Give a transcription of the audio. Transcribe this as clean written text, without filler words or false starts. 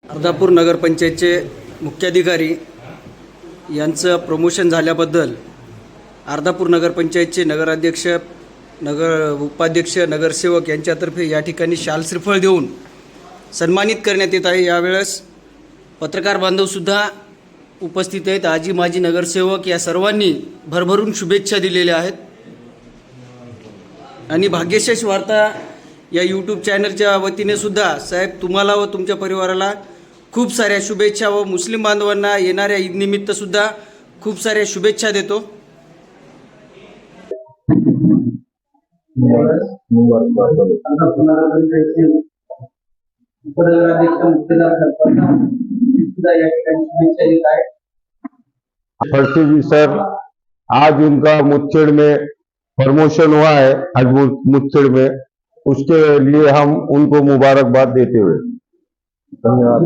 अर्धापूर नगरपंचायतचे मुख्याधिकारी यांचं प्रमोशन झाल्याबद्दल अर्धापूर नगरपंचायतचे नगराध्यक्ष, उपाध्यक्ष, नगरसेवक यांच्यातर्फे या ठिकाणी शाल श्रीफळ देऊन सन्मानित करण्यात येत आहे। यावेळेस पत्रकार बांधवसुद्धा उपस्थित आहेत। आजी माजी नगरसेवक या सर्वांनी भरभरून शुभेच्छा दिलेल्या आहेत आणि भाग्यशेष वार्ता या यूट्यूब चॅनलच्या वतीने सुद्धा साहेब तुम्हाला व तुमच्या परिवाराला खूप साऱ्या शुभेच्छा व मुस्लिम बांधवांना येणाऱ्या ईद निमित्त सुद्धा खूप साऱ्या शुभेच्छा देतो। फर्सी जी सर, आज उनका मुदखेड़ में प्रमोशन हुआ है, आज मुदखेड़ में, उसके लिए हम उनको मुबारकबाद देते हुए धन्यवाद।